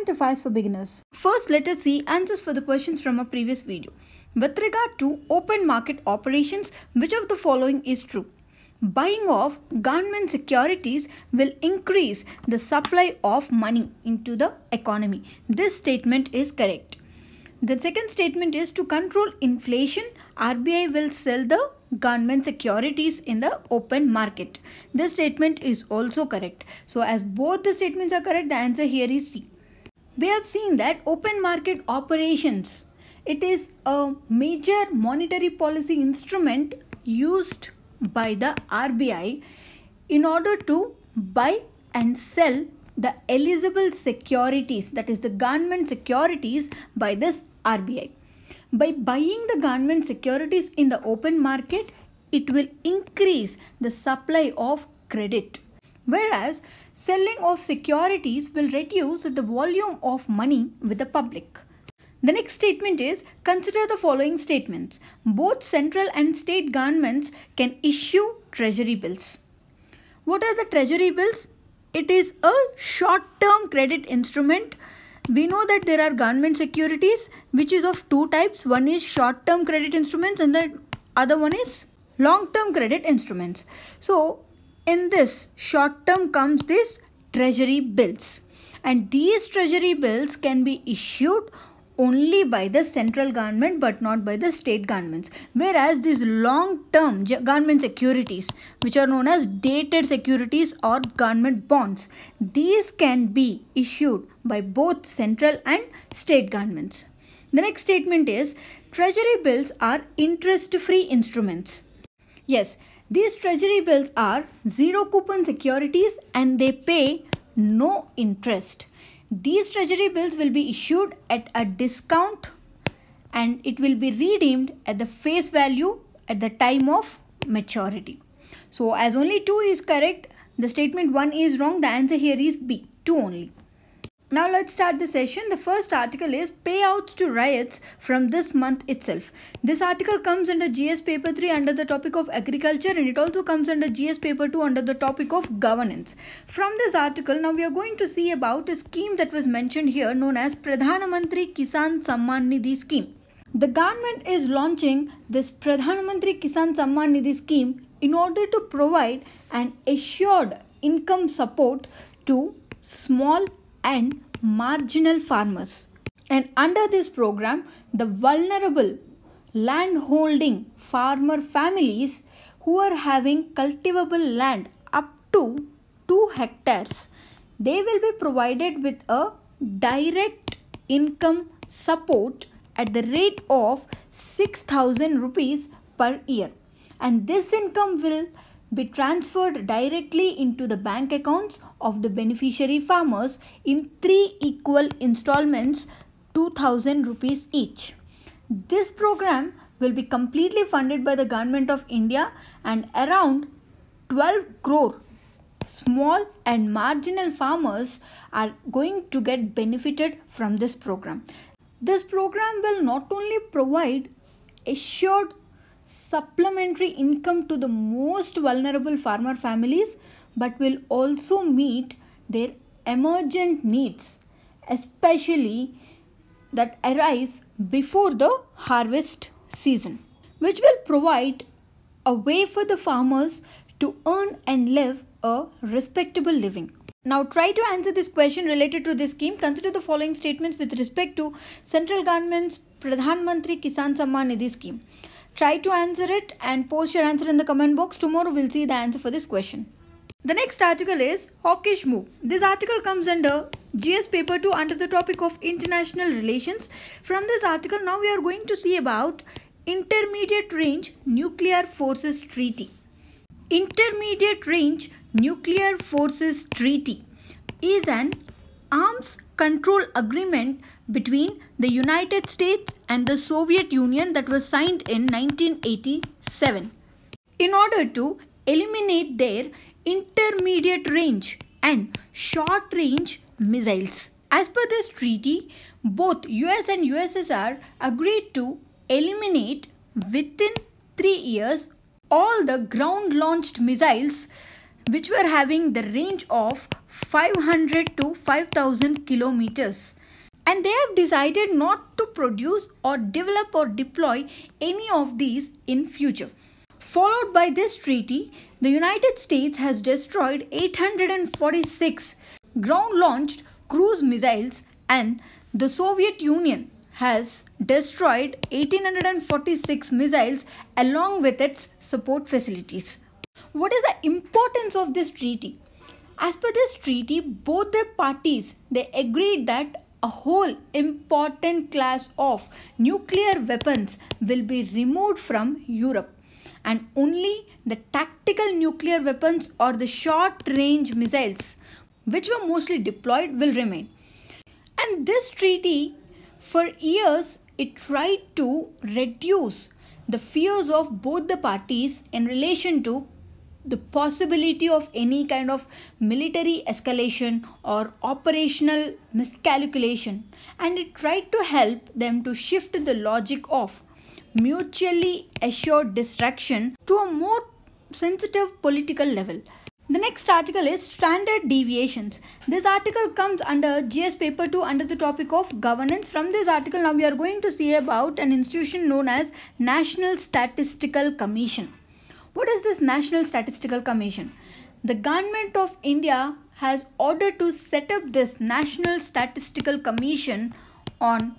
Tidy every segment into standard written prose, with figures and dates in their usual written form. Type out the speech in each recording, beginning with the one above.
Current affairs for beginners. First, let us see answers for the questions from a previous video. With regard to open market operations, which of the following is true? Buying of government securities will increase the supply of money into the economy. This statement is correct. The second statement is to control inflation, RBI will sell the government securities in the open market. This statement is also correct. So as both the statements are correct, the answer here is C. We have seen that open market operations, it is a major monetary policy instrument used by the RBI in order to buy and sell the eligible securities, that is the government securities by this RBI. By buying the government securities in the open market, it will increase the supply of credit. Whereas selling of securities will reduce the volume of money with the public. The next statement is, consider the following statements. Both central and state governments can issue treasury bills. What are the treasury bills? It is a short-term credit instrument. We know that there are government securities which is of two types. One is short-term credit instruments and the other one is long-term credit instruments. So in this short-term comes this treasury bills, and these treasury bills can be issued only by the central government but not by the state governments. Whereas these long-term government securities, which are known as dated securities or government bonds, these can be issued by both central and state governments. The next statement is, treasury bills are interest-free instruments. Yes, these treasury bills are zero coupon securities and they pay no interest. These treasury bills will be issued at a discount and it will be redeemed at the face value at the time of maturity. So as only 2 is correct, the statement 1 is wrong. The answer here is B, 2 only. Now let's start the session. The first article is payouts to riots from this month itself. This article comes under GS paper 3 under the topic of agriculture, and it also comes under GS paper 2 under the topic of governance. From this article, now we are going to see about a scheme that was mentioned here known as Pradhan Mantri Kissan Samman Nidhi scheme. The government is launching this Pradhan Mantri Kissan Samman Nidhi scheme in order to provide an assured income support to small and marginal farmers. And under this program, the vulnerable land-holding farmer families who are having cultivable land up to 2 hectares, they will be provided with a direct income support at the rate of 6,000 rupees per year. And this income will be transferred directly into the bank accounts of the beneficiary farmers in 3 equal installments, 2,000 rupees each. This program will be completely funded by the Government of India, and around 12 crore small and marginal farmers are going to get benefited from this program. This program will not only provide assured supplementary income to the most vulnerable farmer families, but will also meet their emergent needs, especially that arise before the harvest season, which will provide a way for the farmers to earn and live a respectable living. Now try to answer this question related to this scheme. Consider the following statements with respect to central government's Pradhan Mantri Kisan Samman Nidhi scheme. Try to answer it and post your answer in the comment box. Tomorrow we'll see the answer for this question. The next article is hawkish move. This article comes under GS paper 2 under the topic of international relations. From this article, now we are going to see about Intermediate Range Nuclear Forces Treaty. Intermediate Range Nuclear Forces Treaty is an arms control agreement between the United States and the Soviet Union that was signed in 1987 in order to eliminate their intermediate range and short range missiles. As per this treaty, both US and USSR agreed to eliminate within 3 years all the ground launched missiles which were having the range of 500 to 5000 kilometers. And they have decided not to produce or develop or deploy any of these in future. Followed by this treaty, the United States has destroyed 846 ground-launched cruise missiles, and the Soviet Union has destroyed 1846 missiles along with its support facilities. What is the importance of this treaty? As per this treaty, both the parties they agreed that a whole important class of nuclear weapons will be removed from Europe, and only the tactical nuclear weapons or the short range missiles which were mostly deployed will remain. And this treaty, for years, it tried to reduce the fears of both the parties in relation to the possibility of any kind of military escalation or operational miscalculation, and it tried to help them to shift the logic of mutually assured destruction to a more sensitive political level. The next article is standard deviations. This article comes under GS paper 2 under the topic of governance. From this article now we are going to see about an institution known as National Statistical Commission. What is this National Statistical Commission? The government of India has ordered to set up this National Statistical Commission on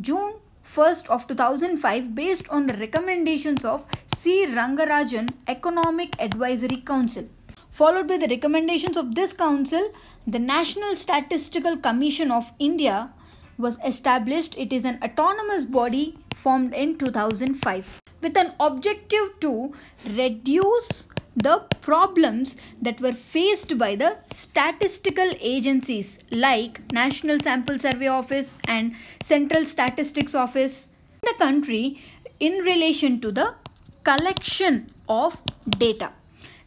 June 1st of 2005 based on the recommendations of C. Rangarajan Economic Advisory Council. Followed by the recommendations of this council, the National Statistical Commission of India was established. It is an autonomous body formed in 2005 with an objective to reduce the problems that were faced by the statistical agencies like National Sample Survey Office and Central Statistics Office in the country in relation to the collection of data.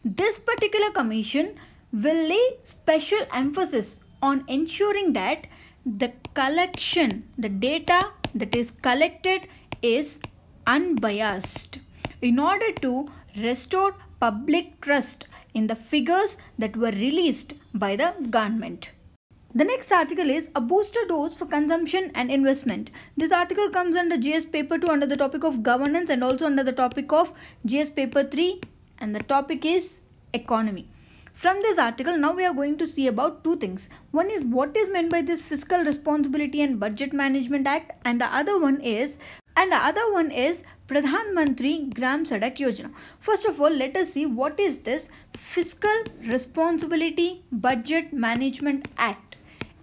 This particular commission will lay special emphasis on ensuring that the collection, the data that is collected is unbiased in order to restore public trust in the figures that were released by the government. The next article is a booster dose for consumption and investment. This article comes under GS paper 2 under the topic of governance and also under the topic of GS paper 3, and the topic is economy. From this article now we are going to see about two things. One is what is meant by this Fiscal Responsibility and Budget Management Act, and the other one is Pradhan Mantri Gram Sadak Yojana. First of all, let us see what is this Fiscal Responsibility Budget Management Act.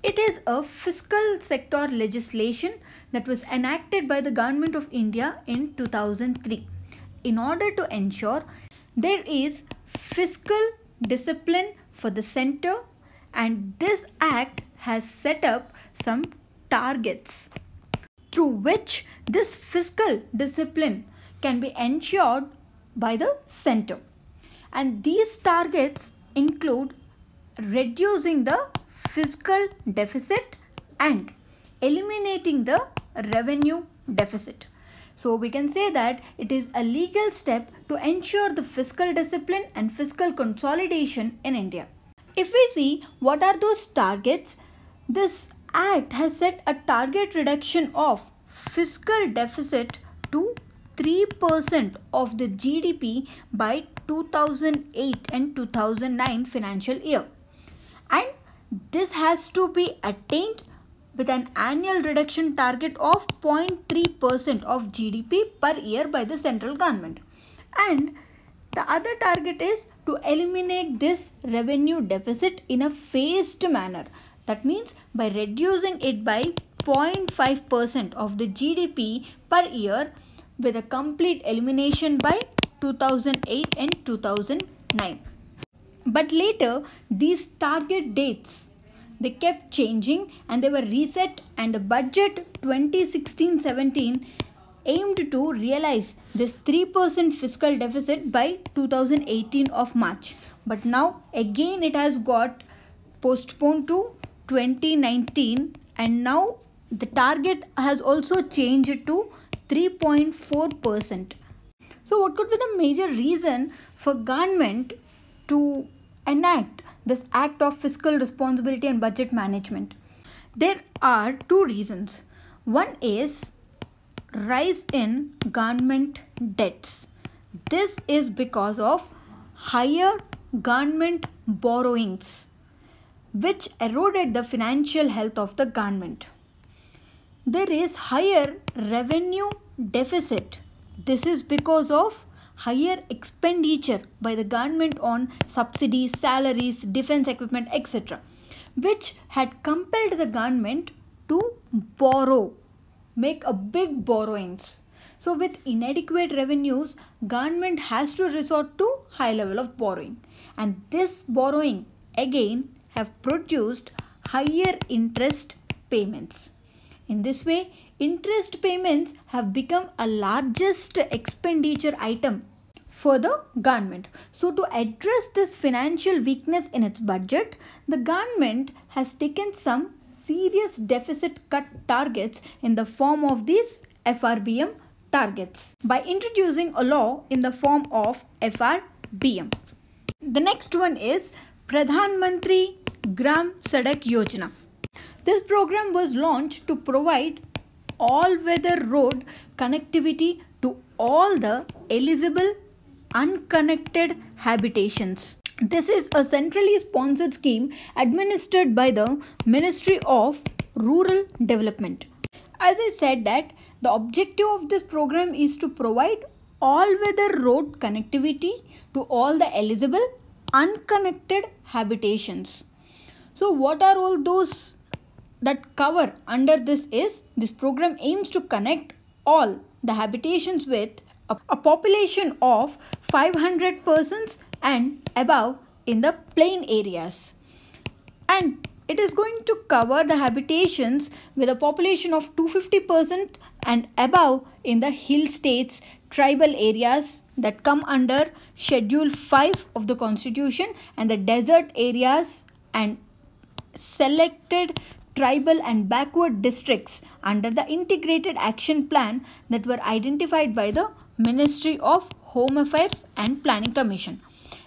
It is a fiscal sector legislation that was enacted by the Government of India in 2003 in order to ensure there is fiscal discipline for the center, and this act has set up some targets through which this fiscal discipline can be ensured by the center, and these targets include reducing the fiscal deficit and eliminating the revenue deficit. So we can say that it is a legal step to ensure the fiscal discipline and fiscal consolidation in India. If we see what are those targets, this act has set a target reduction of fiscal deficit to 3% of the GDP by 2008 and 2009 financial year, and this has to be attained with an annual reduction target of 0.3% of GDP per year by the central government. And the other target is to eliminate this revenue deficit in a phased manner. That means by reducing it by 0.5% of the GDP per year with a complete elimination by 2008 and 2009. But later these target dates they kept changing and they were reset, and the budget 2016-17 aimed to realize this 3% fiscal deficit by 2018 of March. But now again it has got postponed to 2019, and now the target has also changed to 3.4%. So what could be the major reason for government to enact this Act of Fiscal Responsibility and Budget Management? There are two reasons. One is rise in government debts. This is because of higher government borrowings, which eroded the financial health of the government. There is higher revenue deficit. This is because of higher expenditure by the government on subsidies, salaries, defense equipment, etc., which had compelled the government to borrow, make a big borrowings. So with inadequate revenues, government has to resort to high level of borrowing, and this borrowing again have produced higher interest payments. In this way, interest payments have become a largest expenditure item for the government. So to address this financial weakness in its budget, the government has taken some serious deficit cut targets in the form of these FRBM targets by introducing a law in the form of FRBM. The next one is Pradhan Mantri Gram Sadak Yojana. This program was launched to provide all-weather road connectivity to all the eligible unconnected habitations. This is a centrally sponsored scheme administered by the Ministry of Rural Development. As I said that the objective of this program is to provide all-weather road connectivity to all the eligible unconnected habitations. So what are all those that cover under this is, this program aims to connect all the habitations with a population of 500 persons and above in the plain areas, and it is going to cover the habitations with a population of 250% and above in the hill states, tribal areas that come under Schedule 5 of the Constitution, and the desert areas and selected tribal and backward districts under the integrated action plan that were identified by the Ministry of Home Affairs and Planning Commission.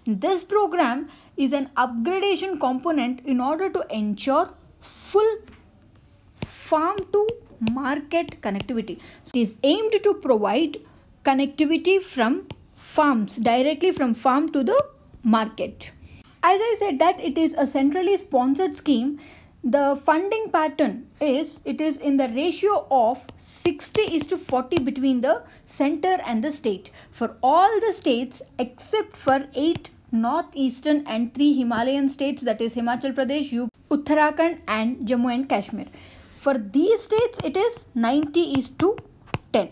This program is an upgradation component in order to ensure full farm to market connectivity. It is aimed to provide connectivity from farms, directly from farm to the market. As I said that it is a centrally sponsored scheme, the funding pattern is, it is in the ratio of 60:40 between the center and the state for all the states except for 8 northeastern and 3 Himalayan states, that is Himachal Pradesh, UP, Uttarakhand and Jammu and Kashmir. For these states it is 90:10,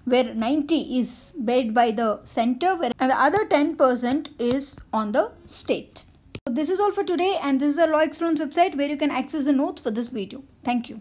where 90 is paid by the center and the other 10% is on the state. So this is all for today, and this is the Law Excellence website where you can access the notes for this video. Thank you.